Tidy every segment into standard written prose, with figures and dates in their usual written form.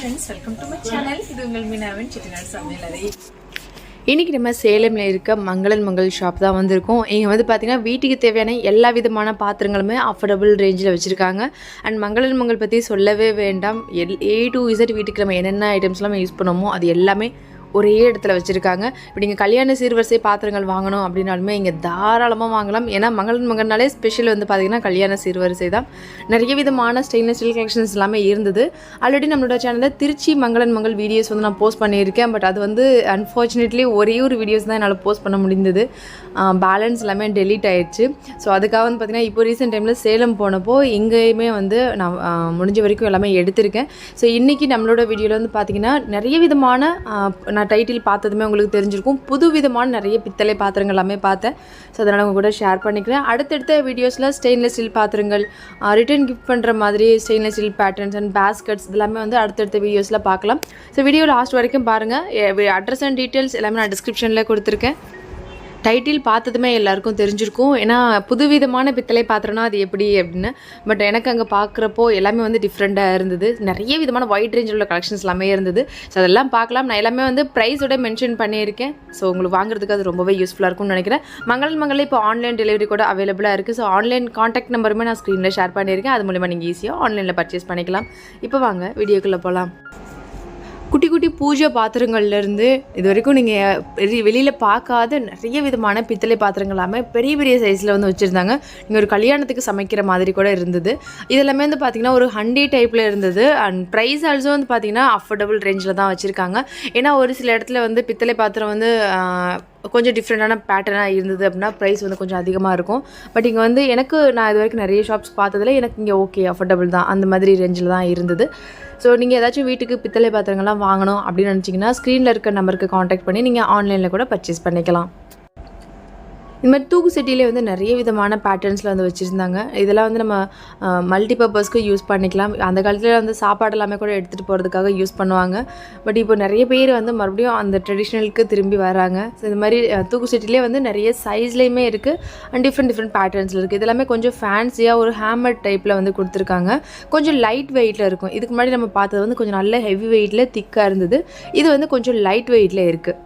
friends, welcome to my channel. இது உங்கள் மீனாவின் செட்டிநாடு சமையலறை. இன்றைக்கி நம்ம சேலமில் இருக்க மங்களன் மங்கள் ஷாப் தான் வந்திருக்கோம். இங்கே வந்து பார்த்திங்கன்னா வீட்டுக்கு தேவையான எல்லா விதமான பாத்திரங்களுமே அஃபோர்டபுள் ரேஞ்சில் வச்சுருக்காங்க. அண்ட் மங்களன் மங்கள் பற்றி சொல்லவே வேண்டாம். A to Z வீட்டுக்கு நம்ம என்னென்ன ஐட்டம்ஸ்லாம் யூஸ் பண்ணுவோமோ அது எல்லாமே ஒரே இடத்துல வச்சுருக்காங்க. இப்போ நீங்கள் கல்யாண சீர்வரிசை பாத்திரங்கள் வாங்கணும் அப்படின்னாலுமே இங்கே தாராளமாக வாங்கலாம். ஏன்னா மங்களன் மங்கள்னாலே ஸ்பெஷல் வந்து பார்த்திங்கன்னா கல்யாண சீர்வரிசை தான். நிறைய விதமான ஸ்டெயின்லெஸ் ஸ்டீல் கலெக்ஷன்ஸ் எல்லாமே இருந்தது. ஆல்ரெடி நம்மளோட சேனலில் திருச்சி மங்களன் மங்கள் வீடியோஸ் வந்து நான் போஸ்ட் பண்ணியிருக்கேன். பட் அது வந்து அன்ஃபார்ச்சுனேட்லி ஒரே ஒரு வீடியோஸ் தான் என்னால் போஸ்ட் பண்ண முடிந்தது. பேலன்ஸ் எல்லாமே டெலீட் ஆயிடுச்சு. ஸோ அதுக்காக வந்து பார்த்திங்கன்னா இப்போ ரீசெண்ட் டைமில் சேலம் போனப்போ இங்கேயுமே வந்து நான் முடிஞ்ச வரைக்கும் எல்லாமே எடுத்திருக்கேன். ஸோ இன்றைக்கி நம்மளோட வீடியோவில் வந்து பார்த்திங்கன்னா நிறைய விதமான நான் டைட்டில் பார்த்ததுமே உங்களுக்கு தெரிஞ்சிருக்கும். புது விதமான நிறைய பித்தளை பாத்திரங்கள் எல்லாமே பார்த்தேன். ஸோ அதனால் உங்கள் கூட ஷேர் பண்ணிக்கிறேன். அடுத்தடுத்த வீடியோஸில் ஸ்டெயின்லெஸ் ஸ்டீல் பாத்திரங்கள், ரிட்டர்ன் கிஃப்ட் பண்ணுற மாதிரி stainless steel patterns and baskets இதெல்லாமே வந்து அடுத்தடுத்த வீடியோஸில் பார்க்கலாம். ஸோ வீடியோ லாஸ்ட் வரைக்கும் பாருங்கள். அட்ரஸ் அண்ட் டீட்டெயில்ஸ் எல்லாமே நான் டிஸ்கிரிப்ஷனில் கொடுத்துருக்கேன். டைட்டில் பார்த்ததுமே எல்லாருக்கும் தெரிஞ்சிருக்கும். ஏன்னா புதுவிதமான பித்தளை பாத்திரம்னா அது எப்படி அப்படின்னு. பட் எனக்கு அங்கே பார்க்குறப்போ எல்லாமே வந்து டிஃப்ரெண்ட்டாக இருந்தது. நிறைய விதமான வைட் ரேஞ்சில் உள்ள கலெக்ஷன்ஸ் எல்லாமே இருந்தது. ஸோ அதெல்லாம் பார்க்கலாம். நான் எல்லாமே வந்து ப்ரைஸோட மென்ஷன் பண்ணியிருக்கேன். ஸோ உங்களுக்கு வாங்குறதுக்கு அது ரொம்பவே யூஸ்ஃபுல்லாக இருக்கும்னு நினைக்கிறேன். மங்களன் மங்களில் இப்போ ஆன்லைன் டெலிவரி கூட அவைலபிளாக இருக்குது. ஸோ ஆன்லைன் காண்டாக்ட் நம்பருமே நான் ஸ்க்ரீனில் ஷேர் பண்ணியிருக்கேன். அது மூலிமா நீங்கள் ஈஸியாக ஆன்லைனில் பர்ச்சேஸ் பண்ணிக்கலாம். இப்போ வாங்க வீடியோக்குள்ளே போகலாம். குட்டி குட்டி பூஜை பாத்திரங்கள்லேருந்து இது வரைக்கும் நீங்கள் வெளியில் பார்க்காத நிறைய விதமான பித்தளை பாத்திரங்கள் எல்லாமே பெரிய பெரிய சைஸில் வந்து வச்சுருந்தாங்க. நீங்கள் ஒரு கல்யாணத்துக்கு சமைக்கிற மாதிரி கூட இருந்தது. இதெல்லாமே வந்து பார்த்திங்கன்னா ஒரு ஹண்டி டைப்பில் இருந்தது. அண்ட் ப்ரைஸ் ஆல்சோ வந்து பார்த்திங்கன்னா அஃபோர்டபுள் ரேஞ்சில் தான் வச்சுருக்காங்க. ஏன்னா ஒரு சில இடத்துல வந்து பித்தளை பாத்திரம் வந்து கொஞ்சம் டிஃப்ரெண்ட்டான பேட்டர்னாக இருந்தது அப்படின்னா ப்ரைஸ் வந்து கொஞ்சம் அதிகமாக இருக்கும். பட் இங்கே வந்து நான் இது வரைக்கும் நிறைய ஷாப்ஸ் பார்த்ததில் எனக்கு இங்கே ஓகே அஃபோர்டபுள் தான், அந்த மாதிரி ரேஞ்சில் தான் இருந்தது. ஸோ நீங்கள் ஏதாச்சும் வீட்டுக்கு பித்தளை பாத்திரங்கள்லாம் வாங்கணும் அப்படின்னு நினச்சிங்கன்னா ஸ்க்ரீனில் இருக்க நம்பருக்கு காண்டாக்ட் பண்ணி நீங்கள் ஆன்லைனில் கூட பர்ச்சேஸ் பண்ணிக்கலாம். இந்த மாதிரி தூக்கு செட்டிலே வந்து நிறைய விதமான பேட்டர்ன்ஸில் வந்து வச்சுருந்தாங்க. இதெல்லாம் வந்து நம்ம மல்டிபர்பஸ்க்கு யூஸ் பண்ணிக்கலாம். அந்த காலத்தில் வந்து சாப்பாடு எல்லாமே கூட எடுத்துகிட்டு போகிறதுக்காக யூஸ் பண்ணுவாங்க. பட் இப்போ நிறைய பேர் வந்து மறுபடியும் அந்த ட்ரெடிஷ்னலுக்கு திரும்பி வராங்க. ஸோ இந்த மாதிரி தூக்கு செட்டிலே வந்து நிறைய சைஸ்லேயுமே இருக்குது அண்ட் டிஃப்ரெண்ட் பேட்டர்ன்ஸில் இருக்குது. இதெல்லாமே கொஞ்சம் ஃபேன்சியாக ஒரு ஹேமர் டைப்பில் வந்து கொடுத்துருக்காங்க. கொஞ்சம் லைட் வெயிட்டில் இருக்கும். இதுக்கு முன்னாடி நம்ம பார்த்தது வந்து கொஞ்சம் நல்ல ஹெவி வெயிட்டில் திக்காக இருந்தது. இது வந்து கொஞ்சம் லைட் வெயிட்டில் இருக்குது.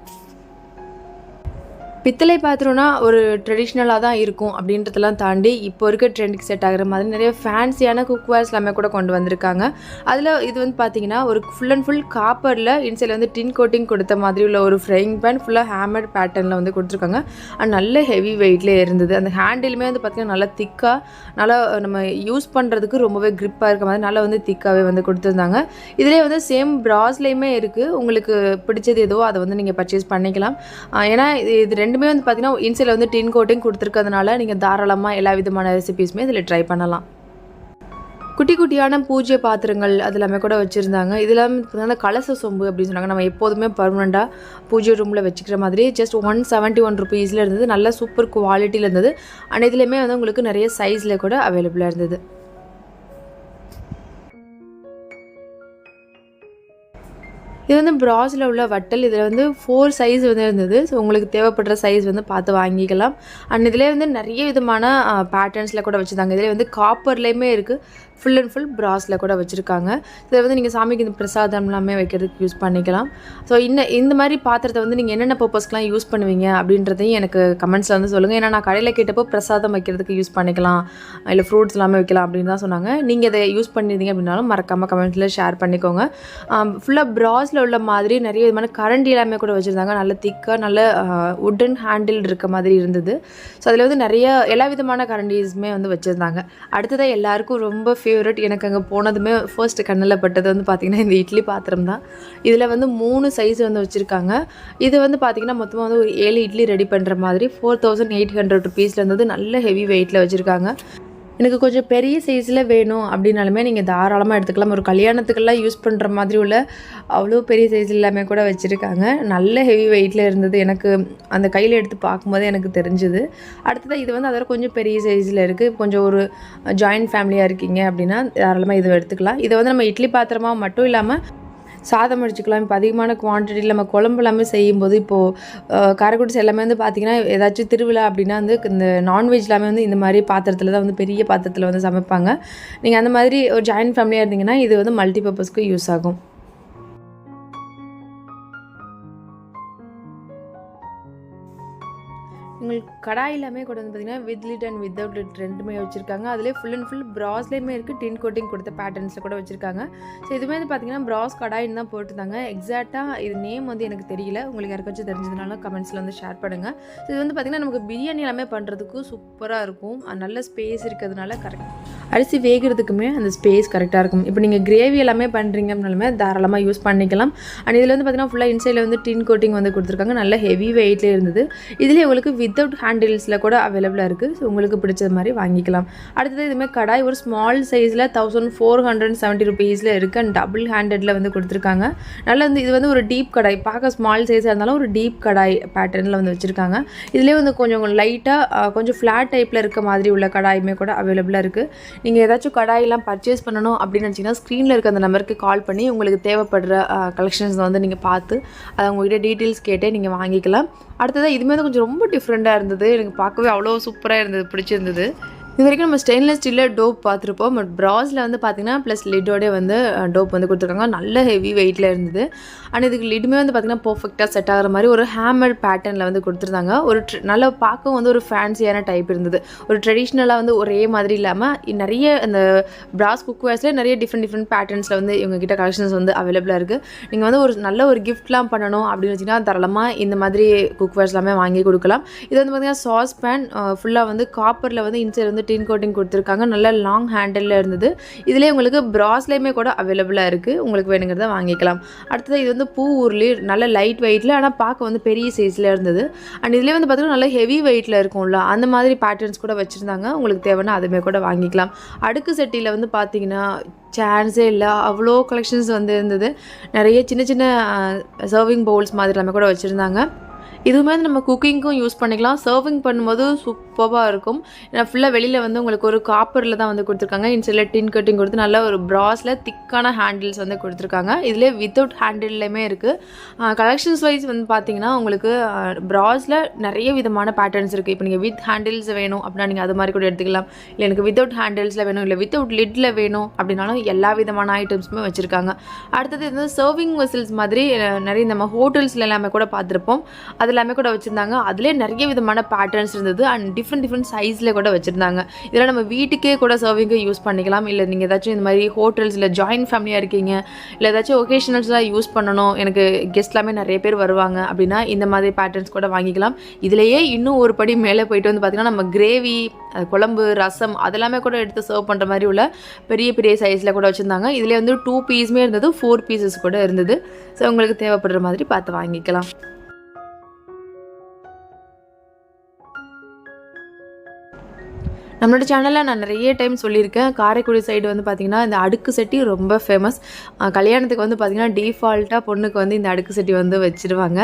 பித்தளை பாத்திரம்னா ஒரு ட்ரெடிஷ்னலாக தான் இருக்கும் அப்படின்றதெல்லாம் தாண்டி இப்போ இருக்க ட்ரெண்டுக்கு செட் ஆகிற மாதிரி நிறைய ஃபேன்சியான குக்வேர்ஸ் எல்லாமே கூட கொண்டு வந்திருக்காங்க. அதில் இது வந்து பார்த்திங்கன்னா ஒரு ஃபுல் அண்ட் ஃபுல் காப்பரில் இன்சைடில் வந்து டின் கோட்டிங் கொடுத்த மாதிரி உள்ள ஒரு ஃப்ரைங் பேன் ஃபுல்லாக ஹேமர் பேட்டர்னில் வந்து கொடுத்துருக்காங்க. அண்ட் நல்ல ஹெவி வெயிட்லேயே இருந்தது. அந்த ஹேண்டிலுமே வந்து பார்த்திங்கன்னா நல்லா திக்காக, நல்லா நம்ம யூஸ் பண்ணுறதுக்கு ரொம்பவே க்ரிப்பாக இருக்க மாதிரி நல்லா வந்து திக்காகவே வந்து கொடுத்துருந்தாங்க. இதிலே வந்து சேம் ப்ராஸ்லேயுமே இருக்குது. உங்களுக்கு பிடிச்சது எதோ அதை வந்து நீங்கள் பர்ச்சேஸ் பண்ணிக்கலாம். ஏன்னா இது ரெண்டுமே வந்து பார்த்தீங்கன்னா இன்சைடில் வந்து டின் கோட்டிங் கொடுத்துருக்கிறதுனால நீங்கள் தாராளமாக எல்லா விதமான ரெசிபீஸுமே இதில் ட்ரை பண்ணலாம். குட்டி குட்டியான பூஜை பாத்திரங்கள் அது எல்லாமே கூட வச்சுருந்தாங்க. இதெல்லாம் பார்த்தீங்கன்னா கலச சொம்பு அப்படின்னு சொன்னாங்க. நம்ம எப்போதுமே பர்மனெண்ட்டாக பூஜை ரூமில் வச்சுக்கிற மாதிரி ஜஸ்ட் 171 rupeesல இருந்தது. நல்ல சூப்பர் குவாலிட்டியில் இருந்தது. அண்ட் இதுலேயுமே வந்து உங்களுக்கு நிறைய சைஸில் கூட அவைலபிளாக இருந்தது. இது வந்து ப்ராஸில் உள்ள வட்டல். இதில் வந்து 4 சைஸ் வந்து இருந்தது. ஸோ உங்களுக்கு தேவைப்படுற சைஸ் வந்து பார்த்து வாங்கிக்கலாம். அண்ட் இதிலே வந்து நிறைய விதமான பேட்டர்ன்ஸில் கூட வச்சுருந்தாங்க. இதில் வந்து காப்பர்லேயுமே இருக்குது. ஃபுல் அண்ட் ஃபுல் ப்ராஸில் கூட வச்சுருக்காங்க. இதை வந்து நீங்கள் சாமிக்கு இந்த பிரசாதம் எல்லாமே வைக்கிறதுக்கு யூஸ் பண்ணிக்கலாம். ஸோ இந்த மாதிரி பாத்திரத்தை வந்து நீங்கள் என்னென்ன பர்பஸ்க்கெலாம் யூஸ் பண்ணுவீங்க அப்படின்றதையும் எனக்கு கமெண்ட்ஸில் வந்து சொல்லுங்கள். ஏன்னா நான் கடையில் கேட்டப்போ பிரசாதம் வைக்கிறதுக்கு யூஸ் பண்ணிக்கலாம், இல்லை ஃப்ரூட்ஸ் எல்லாமே வைக்கலாம் அப்படின்னு தான் சொன்னாங்க. நீங்கள் இதை யூஸ் பண்ணியிருந்தீங்க அப்படின்னாலும் மறக்காமல் கமெண்ட்ஸில் ஷேர் பண்ணிக்கோங்க. ஃபுல்லாக ப்ராஸில் உள்ள மாதிரி நிறைய விதமான கரண்டி எல்லாமே கூட வச்சுருந்தாங்க. நல்ல திக்காக நல்ல உட்டன் ஹேண்டில் இருக்க மாதிரி இருந்தது. ஸோ அதில் வந்து நிறைய எல்லா விதமான கரண்டிஸுமே வந்து வச்சுருந்தாங்க. அடுத்ததாக எல்லாருக்கும் ரொம்ப ஃபேவரட், எனக்கு அங்கே போனதுமே ஃபர்ஸ்ட் கண்ணில் பட்டது வந்து பார்த்திங்கன்னா இந்த இட்லி பாத்திரம் தான். இதில் வந்து 3 சைஸ் வந்து வச்சுருக்காங்க. இது வந்து பார்த்திங்கன்னா மொத்தமாக வந்து ஒரு 7 இட்லி ரெடி பண்ணுற மாதிரி 4800 rupeesல இருந்தது. நல்ல ஹெவி வெயிட்டில் வச்சுருக்காங்க. எனக்கு கொஞ்சம் பெரிய சைஸில் வேணும் அப்படின்னாலுமே நீங்கள் தாராளமாக எடுத்துக்கலாம். ஒரு கல்யாணத்துக்கெல்லாம் யூஸ் பண்ணுற மாதிரி உள்ள அவ்வளோ பெரிய சைஸ் எல்லாமே கூட வச்சுருக்காங்க. நல்ல ஹெவி வெயிட்டில் இருந்தது. எனக்கு அந்த கையில் எடுத்து பார்க்கும்போது எனக்கு தெரிஞ்சுது. அடுத்தது இது வந்து அதோட கொஞ்சம் பெரிய சைஸில் இருக்குது. கொஞ்சம் ஒரு ஜாயின்ட் ஃபேமிலியாக இருக்கீங்க அப்படின்னா தாராளமாக இதை எடுத்துக்கலாம். இதை வந்து நம்ம இட்லி பாத்திரமாக மட்டும் இல்லாமல் சாதம் அடிச்சுக்கலாம். இப்போ அதிகமான குவான்டிட்டியில் நம்ம குழம்பு எல்லாமே செய்யும்போது இப்போது காரைக்குடி எல்லாமே வந்து பார்த்திங்கன்னா ஏதாச்சும் திருவிழா அப்படின்னா வந்து இந்த நான்வெஜ் எல்லாமே வந்து இந்த மாதிரி பாத்திரத்தில் தான் வந்து பெரிய பாத்திரத்தில் வந்து சமைப்பாங்க. நீங்கள் அந்த மாதிரி ஒரு ஜாயின்ட் ஃபேமிலியாக இருந்தீங்கன்னா இது வந்து மல்டிபர்பஸ்க்கு யூஸ் ஆகும். உங்களுக்கு கடாய் எல்லாமே கூட வந்து பார்த்திங்கன்னா with lid and without lid ரெண்டுமே வச்சுருக்காங்க. அதிலே ஃபுல் அண்ட் ஃபுல் ப்ராஸ்லேயுமே இருக்குது, டின் கோட்டிங் கொடுத்த பேட்டர்ன்ஸில் கூட வச்சுருக்காங்க. ஸோ இதுவுமே வந்து பார்த்திங்கன்னா ப்ராஸ் கடாயின்னு தான் போட்டுருந்தாங்க. எக்ஸாக்டாக இது நேம் வந்து எனக்கு தெரியல, உங்களுக்கு யாருக்காச்சும் தெரிஞ்சதுனால கமெண்ட்ஸில் வந்து ஷேர் பண்ணுங்கள். ஸோ இது வந்து பார்த்திங்கன்னா நமக்கு பிரியாணி எல்லாமே பண்ணுறதுக்கு சூப்பராக இருக்கும். நல்ல ஸ்பேஸ் இருக்கிறதுனால கரெக்ட் அரிசி வேகிறதுக்குமே அந்த ஸ்பேஸ் கரெக்டாக இருக்கும். இப்போ நீங்கள் கிரேவி எல்லாமே பண்ணுறீங்க அப்படின்னாலுமே தாராளமாக யூஸ் பண்ணிக்கலாம். அண்ட் இதில் வந்து பார்த்திங்கன்னா ஃபுல்லாக இன்சைடில் வந்து டின் கோட்டிங் வந்து கொடுத்துருக்காங்க. நல்ல ஹெவி வெயிட்லேயே இருந்தது. இதிலே உங்களுக்கு வித்தவுட் ஹேண்டில்ஸில் கூட அவைலபிளாக இருக்குது. ஸோ உங்களுக்கு பிடிச்சது மாதிரி வாங்கிக்கலாம். அடுத்தது இதுமாதிரி கடாய் ஒரு ஸ்மால் சைஸில் 1470 ருபீஸில் இருக்குது. அண்ட் டபுள் ஹேண்டடில் வந்து கொடுத்துருக்காங்க. நல்லா வந்து இது வந்து ஒரு டீப் கடாய், பார்க்க ஸ்மால் சைஸாக இருந்தாலும் ஒரு டீப் கடாய் பேட்டர்னில் வந்து வச்சுருக்காங்க. இதிலே வந்து கொஞ்சம் லைட்டாக கொஞ்சம் ஃப்ளாட் டைப்பில் இருக்க மாதிரி உள்ள கடாயுமே கூட அவைலபிளாக இருக்குது. நீங்கள் ஏதாச்சும் கடாயெல்லாம் பர்ச்சேஸ் பண்ணணும் அப்படின்னு நினச்சிங்கன்னா ஸ்க்ரீனில் இருக்க அந்த நம்பருக்கு கால் பண்ணி உங்களுக்கு தேவைப்படுற கலெக்ஷன்ஸ் வந்து நீங்கள் பார்த்து அதை உங்கள்கிட்ட டீட்டெயில்ஸ் கேட்டே நீங்கள் வாங்கிக்கலாம். அடுத்தது இதுமாதிரி கொஞ்சம் ரொம்ப டிஃப்ரெண்ட்டாக இருந்தது. எனக்கு பார்க்கவே அவ்வளோ சூப்பராக இருந்தது, பிடிச்சிருந்தது. இது வரைக்கும் நம்ம ஸ்டெயின்லெஸ் ஸ்டீலில் டோப் பார்த்துருப்போம். பட் ப்ராஸில் வந்து பார்த்திங்கன்னா ப்ளஸ் லிட்டோடே வந்து டோப் வந்து கொடுத்துருக்காங்க. நல்ல ஹெவி வெயிட்டில் இருந்தது. அண்ட் இதுக்கு லிட்டுமே வந்து பார்த்திங்கன்னா பர்ஃபெக்டாக செட் ஆகிற மாதிரி ஒரு ஹேமர் பேட்டர்னில் வந்து கொடுத்துருந்தாங்க. ஒரு நல்லா பார்க்கவும் வந்து ஒரு ஃபேன்சியான டைப் இருந்தது. ஒரு ட்ரெடிஷ்னலாக வந்து ஒரே மாதிரி இல்லாமல் நிறைய அந்த ப்ராஸ் குக்வேர்ஸில் நிறைய டிஃப்ரெண்ட் பேட்டர்ன்ஸில் வந்து இவங்ககிட்ட கலெக்ஷன்ஸ் வந்து அவைலபிளாக இருக்குது. நீங்கள் வந்து ஒரு நல்ல ஒரு கிஃப்ட்லாம் பண்ணணும் அப்படின்னு வச்சிங்கன்னா தாராளமாக இந்த மாதிரி குக்வேர்ஸ் எல்லாமே வாங்கி கொடுக்கலாம். இது வந்து பார்த்திங்கன்னா சாஸ் பேன் ஃபுல்லாக வந்து காப்பரில் வந்து இன்சைட் வந்து டின் கோட்டிங் கொடுத்துருக்காங்க. நல்ல லாங் ஹேண்டலில் இருந்தது. இதிலே உங்களுக்கு ப்ராஸ்லேயுமே கூட அவைலபிளாக இருக்குது. உங்களுக்கு வேணுங்கிறத வாங்கிக்கலாம். அடுத்தது இது வந்து பூ உருளி நல்ல லைட் வெயிட்டில் ஆனால் பார்க்க வந்து பெரிய சைஸில் இருந்தது. அண்ட் இதிலே வந்து பார்த்திங்கன்னா நல்ல ஹெவி வெயிட்டில் இருக்கும்ல, அந்த மாதிரி பேட்டர்ன்ஸ் கூட வச்சுருந்தாங்க. உங்களுக்கு தேவைன்னா அதுவுமே கூட வாங்கிக்கலாம். அடுக்கு செட்டியில் வந்து பார்த்திங்கன்னா சான்ஸே இல்லை, அவ்வளோ கலெக்ஷன்ஸ் வந்து இருந்தது. நிறைய சின்ன சின்ன சர்விங் பவுல்ஸ் மாதிரி எல்லாமே கூட வச்சுருந்தாங்க. இதுவுமே நம்ம குக்கிங்க்கும் யூஸ் பண்ணிக்கலாம். சர்விங் பண்ணும்போது சூப்பராக இருக்கும். ஏன்னா ஃபுல்லாக வெளியில் வந்து உங்களுக்கு ஒரு காப்பரில் தான் வந்து கொடுத்துருக்காங்க. இன்சைடில் டின் கட்டிங் கொடுத்து நல்ல ஒரு ப்ராஸில் திக்கான ஹேண்டில்ஸ் வந்து கொடுத்துருக்காங்க. இதிலே வித்தவுட் ஹேண்டில்லையுமே இருக்குது. கலெக்ஷன்ஸ் வைஸ் வந்து பார்த்திங்கன்னா உங்களுக்கு ப்ராஸில் நிறைய விதமான பேட்டர்ன்ஸ் இருக்குது. இப்போ நீங்கள் வித் ஹேண்டில்ஸ் வேணும் அப்படின்னா நீங்கள் அது மாதிரி கூட எடுத்துக்கலாம். இல்லை எனக்கு வித்தவுட் ஹேண்டில்ஸில் வேணும், இல்லை வித்தவுட் லிட்டில் வேணும் அப்படின்னாலும் எல்லா விதமான ஐட்டம்ஸுமே வச்சுருக்காங்க. அடுத்தது வந்து சர்விங் வெசல்ஸ் மாதிரி நிறைய நம்ம ஹோட்டல்ஸில் எல்லாமே கூட பார்த்துருப்போம். அது எல்லாமே கூட வச்சுருந்தாங்க. அதிலே நிறைய விதமான பேட்டர்ன்ஸ் இருந்தது. அண்ட் டிஃப்ரெண்ட் சைஸில் கூட வச்சுருந்தாங்க. இதெல்லாம் நம்ம வீட்டுக்கே கூட சர்விங்கு யூஸ் பண்ணிக்கலாம். இல்லை நீங்கள் ஏதாச்சும் இந்த மாதிரி ஹோட்டல்ஸில் ஜாயின்ட் ஃபேமிலியாக இருக்கீங்க, இல்லை ஏதாச்சும் ஒகேஷனல்ஸாக யூஸ் பண்ணணும், எனக்கு கெஸ்ட் எல்லாமே நிறைய பேர் வருவாங்க அப்படின்னா இந்த மாதிரி பேட்டர்ன்ஸ் கூட வாங்கிக்கலாம். இதிலேயே இன்னும் ஒரு படி மேலே போயிட்டு வந்து பார்த்திங்கன்னா நம்ம கிரேவி, குழம்பு, ரசம் அதெல்லாமே கூட எடுத்து சர்வ் பண்ணுற மாதிரி உள்ள பெரிய பெரிய சைஸில் கூட வச்சுருந்தாங்க. இதில் வந்து 2 பீஸுமே இருந்தது, 4 பீசஸ் கூட இருந்தது. ஸோ உங்களுக்கு தேவைப்படுற மாதிரி பார்த்து வாங்கிக்கலாம். நம்மளோட சேனலில் நான் நிறைய டைம் சொல்லியிருக்கேன், காரைக்குடி சைடு வந்து பார்த்திங்கன்னா இந்த அடுக்கு செட்டி ரொம்ப ஃபேமஸ். கல்யாணத்துக்கு வந்து பார்த்திங்கன்னா டிஃபால்ட்டாக பொண்ணுக்கு வந்து இந்த அடுக்கு செட்டி வந்து வச்சுருவாங்க.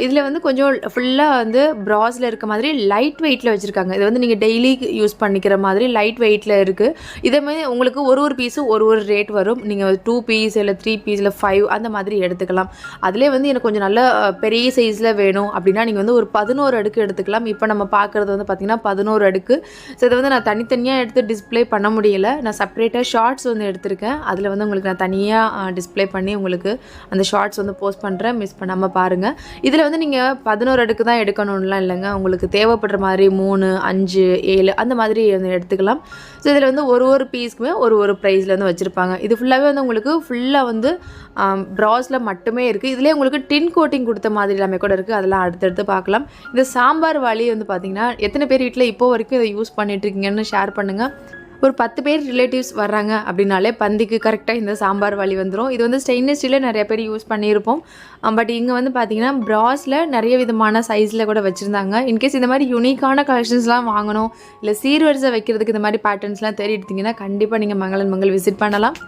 இதில் வந்து கொஞ்சம் ஃபுல்லாக வந்து ப்ராஸில் இருக்க மாதிரி லைட் வெயிட்டில் வச்சுருக்காங்க. இது வந்து நீங்கள் டெய்லி யூஸ் பண்ணிக்கிற மாதிரி லைட் வெயிட்டில் இருக்குது. இதேமாதிரி உங்களுக்கு ஒரு பீஸும் ஒரு ரேட் வரும். நீங்கள் 2 பீஸ் இல்லை 3 பீஸ் இல்லை 5 அந்த மாதிரி எடுத்துக்கலாம். அதிலே வந்து எனக்கு கொஞ்சம் நல்ல பெரிய சைஸில் வேணும் அப்படின்னா நீங்கள் வந்து ஒரு 11 அடுக்கு எடுத்துக்கலாம். இப்போ நம்ம பார்க்குறது வந்து பார்த்திங்கன்னா 11 அடுக்கு. ஸோ இதை வந்து நான் தனித்தனியாக எடுத்து டிஸ்பிளே பண்ண முடியலை. நான் செப்பரேட்டாக ஷார்ட்ஸ் வந்து எடுத்திருக்கேன். அதில் வந்து உங்களுக்கு நான் தனியாக டிஸ்பிளே பண்ணி உங்களுக்கு அந்த ஷார்ட்ஸ் வந்து போஸ்ட் பண்ணுறேன், மிஸ் பண்ணாமல் பாருங்கள். இதில் வந்து நீங்கள் 11 அடுக்கு தான் எடுக்கணும்லாம் இல்லைங்க, உங்களுக்கு தேவைப்படுற மாதிரி 3, 5, 7 அந்த மாதிரி வந்து எடுத்துக்கலாம். ஸோ இதில் வந்து ஒரு பீஸ்க்குமே ஒரு ப்ரைஸில் வந்து வச்சுருப்பாங்க. இது ஃபுல்லாகவே வந்து உங்களுக்கு ஃபுல்லாக வந்து ப்ராஸில் மட்டுமே இருக்குது. இதிலே உங்களுக்கு டின் கோட்டிங் கொடுத்த மாதிரி எல்லாமே கூட இருக்குது. அதெல்லாம் அடுத்தடுத்து பார்க்கலாம். இந்த சாம்பார் வாளி வந்து பார்த்திங்கன்னா எத்தனை பேர் வீட்டில் இப்போ வரைக்கும் இதை யூஸ் பண்ணிகிட்ருக்கீங்கன்னு ஷேர் பண்ணுங்கள். ஒரு 10 பேர் ரிலேட்டிவ்ஸ் வர்றாங்க அப்படின்னாலே பந்திக்கு கரெக்டாக இந்த சாம்பார் வாளி வந்துடும். இது வந்து ஸ்டெயின்லெஸ் ஸ்டீலில் நிறைய பேர் யூஸ் பண்ணியிருப்போம். பட் இங்கே வந்து பார்த்திங்கன்னா ப்ராஸில் நிறைய விதமான சைஸில் கூட வச்சுருந்தாங்க. இன்கேஸ் இந்த மாதிரி யூனிக்கான கலெக்ஷன்ஸ்லாம் வாங்கணும், இல்லை சீர்வரிசை வைக்கிறதுக்கு இந்த மாதிரி பேட்டர்ன்ஸ்லாம் தேடி எடுத்திங்கன்னா கண்டிப்பாக நீங்கள் மங்களன் மங்கள் விசிட் பண்ணலாம்.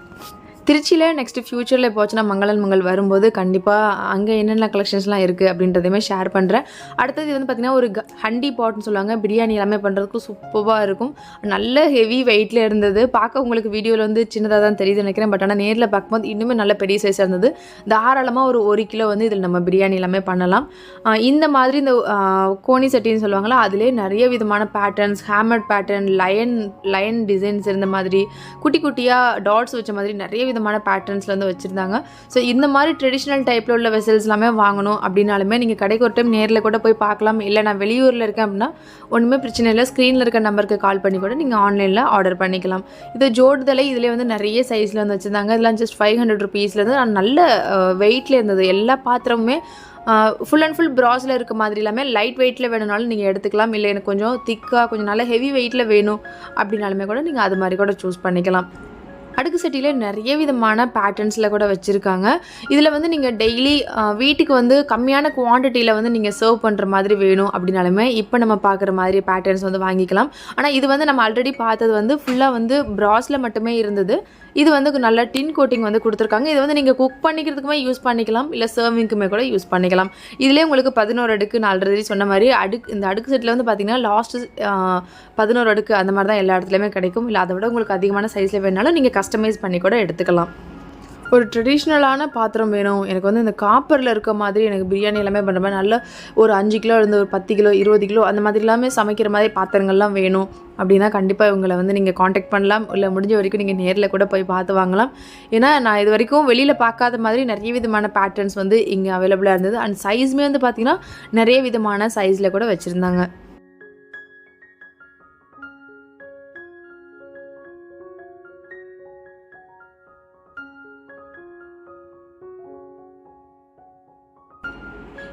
திருச்சியில் நெக்ஸ்ட்டு ஃப்யூச்சரில் எப்போச்சுன்னா மங்களன் மங்கள் வரும்போது கண்டிப்பாக அங்கே என்னென்ன கலெக்ஷன்ஸ்லாம் இருக்குது அப்படின்றதையுமே ஷேர் பண்ணுறேன். அடுத்தது இது வந்து பார்த்திங்கன்னா ஒரு ஹண்டி பாட்னு சொல்லுவாங்க. பிரியாணி எல்லாமே பண்ணுறதுக்கு சூப்பராக இருக்கும். நல்ல ஹெவி வெயிட்டில் இருந்தது. பார்க்க உங்களுக்கு வீடியோவில் வந்து சின்னதாக தான் தெரியுது நினைக்கிறேன். பட் ஆனால் நேரில் பார்க்கும்போது இன்னுமே நல்ல பெரிய சைஸாக இருந்தது. தாராளமாக ஒரு 1 கிலோ வந்து இதில் நம்ம பிரியாணி எல்லாமே பண்ணலாம். இந்த மாதிரி இந்த கோணி சட்டின்னு சொல்லுவாங்களா, அதிலே நிறைய விதமான patterns, hammer pattern, lion designs இருந்த மாதிரி குட்டி குட்டியாக டாட்ஸ் வச்ச மாதிரி நிறைய விதமான விதமான பேட்டர்ன்ஸில் வந்து வச்சுருந்தாங்க. ஸோ இந்த மாதிரி ட்ரெடிஷ்னல் டைப்பில் உள்ள வெசல்ஸ் எல்லாமே வாங்கணும் அப்படின்னாலுமே நீங்கள் கடைக்கு ஒரு டைம் நேரில் கூட போய் பார்க்கலாம். இல்லை நான் வெளியூரில் இருக்கேன் அப்படின்னா ஒன்றுமே பிரச்சனை இல்லை, ஸ்க்ரீனில் இருக்க நம்பருக்கு கால் பண்ணி கூட நீங்கள் ஆன்லைனில் ஆர்டர் பண்ணிக்கலாம். இது ஜோடுதலை இதிலே வந்து நிறைய சைஸில் வந்து வச்சுருந்தாங்க. இதெல்லாம் ஜஸ்ட் 500 ருபீஸ்லேருந்து நல்ல வெயிட்டில் இருந்தது. எல்லா பாத்திரமுமே ஃபுல் அண்ட் ஃபுல் ப்ராஸில் இருக்க மாதிரி இல்லாமல் லைட் வெயிட்டில் வேணும்னாலும் நீங்கள் எடுத்துக்கலாம். இல்லை எனக்கு கொஞ்சம் திக்காக கொஞ்சம் நல்லா ஹெவி வெயிட்டில் வேணும் அப்படின்னாலுமே கூட நீங்கள் அது மாதிரி கூட சூஸ் பண்ணிக்கலாம். அடுக்கு சட்டியில் நிறைய விதமான பேட்டர்ன்ஸில் கூட வச்சுருக்காங்க. இதில் வந்து நீங்கள் டெய்லி வீட்டுக்கு வந்து கம்மியான குவான்டிட்டியில் வந்து நீங்கள் சர்வ் பண்ணுற மாதிரி வேணும் அப்படின்னாலுமே இப்போ நம்ம பார்க்குற மாதிரி பேட்டர்ன்ஸ் வந்து வாங்கிக்கலாம். ஆனால் இது வந்து நம்ம ஆல்ரெடி பார்த்தது வந்து ஃபுல்லாக வந்து ப்ராஸில் மட்டுமே இருந்தது. இது வந்து நல்ல டின் கோட்டிங் வந்து கொடுத்துருக்காங்க. இது வந்து நீங்கள் குக் பண்ணிக்கிறதுக்குமே யூஸ் பண்ணிக்கலாம், இல்லை சர்விங்க்குமே கூட யூஸ் பண்ணிக்கலாம். இதிலே உங்களுக்கு 11 அடுக்கு நான் ஆல்ரெடி சொன்ன மாதிரி இந்த அடுக்கு செட்டில் வந்து பார்த்திங்கன்னா லாஸ்ட்டு 11 அடுக்கு அந்த மாதிரி தான் எல்லா இடத்துலையுமே கிடைக்கும். இல்லை அதை விட உங்களுக்கு அதிகமான சைஸில் வேணாலும் நீங்கள் கஸ்டமைஸ் பண்ணி கூட எடுத்துக்கலாம். ஒரு ட்ரெடிஷ்னலான பாத்திரம் வேணும், எனக்கு வந்து இந்த காப்பரில் இருக்க மாதிரி எனக்கு பிரியாணி எல்லாமே பண்ணுற மாதிரி நல்ல ஒரு 5 கிலோ இருந்து ஒரு 10 கிலோ 20 கிலோ அந்த மாதிரி எல்லாமே சமைக்கிற மாதிரி பாத்திரங்கள்லாம் வேணும் அப்படின்னா கண்டிப்பாக இவங்களை வந்து நீங்கள் காண்டாக்ட் பண்ணலாம். இல்லை முடிஞ்ச வரைக்கும் நீங்கள் நேரில் கூட போய் பார்த்து வாங்கலாம். ஏன்னா நான் இது வரைக்கும் வெளியில் பார்க்காத மாதிரி நிறைய விதமான பேட்டர்ன்ஸ் வந்து இங்கே அவைலபிளாக இருந்தது. அண்ட் சைஸுமே வந்து பார்த்திங்கன்னா நிறைய விதமான சைஸில் கூட வச்சுருந்தாங்க.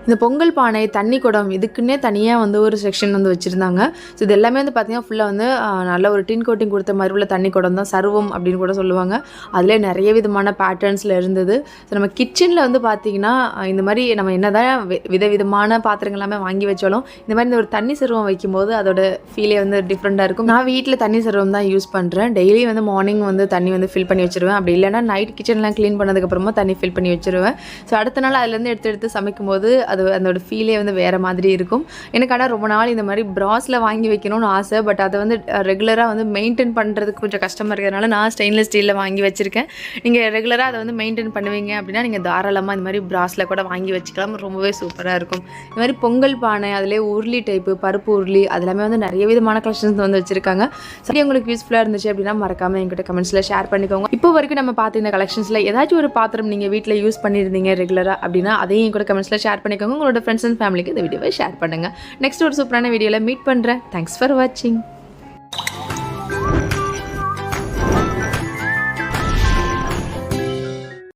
இந்த பொங்கல் பானை, தண்ணி குடம் இதுக்குன்னே தனியாக வந்து ஒரு செக்ஷன் வந்து வச்சுருந்தாங்க. ஸோ இது எல்லாமே வந்து பார்த்திங்கன்னா ஃபுல்லாக வந்து நல்ல ஒரு டின் கோட்டிங் கொடுத்த மாதிரி உள்ள தண்ணி குடம் தான், சர்வம் அப்படின்னு கூட சொல்லுவாங்க. அதிலே நிறைய விதமான பேட்டர்ன்ஸில் இருந்தது. ஸோ நம்ம கிச்சனில் வந்து பார்த்திங்கன்னா இந்த மாதிரி நம்ம என்ன தான் விதவிதமான பாத்திரங்கள் எல்லாமே வாங்கி வச்சாலும் இந்த மாதிரி இந்த ஒரு தண்ணி சர்வம் வைக்கும்போது அதோட ஃபீலே வந்து டிஃப்ரெண்ட்டாக இருக்கும். நான் வீட்டில் தண்ணி சர்வம் தான் யூஸ் பண்ணுறேன். டெய்லி வந்து மார்னிங் வந்து தண்ணி வந்து ஃபில் பண்ணி வச்சுருவேன். அப்படி இல்லைனா நைட் கிச்சன்லாம் க்ளீன் பண்ணதுக்கப்புறமா தண்ணி ஃபில் பண்ணி வச்சுருவேன். ஸோ அடுத்த நாள் அதுலேருந்து எடுத்து சமைக்கும்போது அதோட ஃபீலே வந்து வேறு மாதிரி இருக்கும். எனக்கு ஆனால் ரொம்ப நாள் இந்த மாதிரி ப்ராஸில் வாங்கி வைக்கணும்னு ஆசை. பட் அதை வந்து ரெகுலராக வந்து மெயின்டைன் பண்ணுறதுக்கு கொஞ்சம் கஷ்டமாக இருக்கிறதுனால நான் ஸ்டெயின்லெஸ் ஸ்டீலில் வாங்கி வச்சுருக்கேன். நீங்கள் ரெகுலராக அதை வந்து மெயின்டைன் பண்ணுவீங்க அப்படின்னா நீங்கள் தாராளமாக இந்த மாதிரி ப்ராஸில் கூட வாங்கி வச்சுக்கலாம். ரொம்பவே சூப்பராக இருக்கும். இந்த மாதிரி பொங்கல் பானை, அதிலே உருளி டைப்பு, பருப்பு உருளி, அது எல்லாமே வந்து நிறைய விதமான கலெக்ஷன்ஸ் வந்து வச்சுருக்காங்க. சரி, உங்களுக்கு யூஸ்ஃபுல்லாக இருந்துச்சு அப்படின்னா மறக்காமல் என்கிட்ட கமெண்ட்ஸில் ஷேர் பண்ணிக்கோங்க. இப்போ வரைக்கும் நம்ம பார்த்து இந்த கலெக்ஷன்ஸில் ஏதாச்சும் ஒரு பாத்திரம் நீங்கள் வீட்டில் யூஸ் பண்ணியிருந்தீங்க ரெகுலராக அப்படின்னா அதையும் கூட கமெண்ட்ஸில் ஷேர் பண்ணிக்கோங்க. உங்களோட ஃப்ரெண்ட்ஸ் அண்ட் ஃபேமிலிக்கு இந்த வீடியோவை ஷேர் பண்ணுங்கள். நெக்ஸ்ட் ஒரு சூப்பரான வீடியோவில் மீட் பண்ணுறேன். தேங்க்ஸ் ஃபார் வாட்சிங்.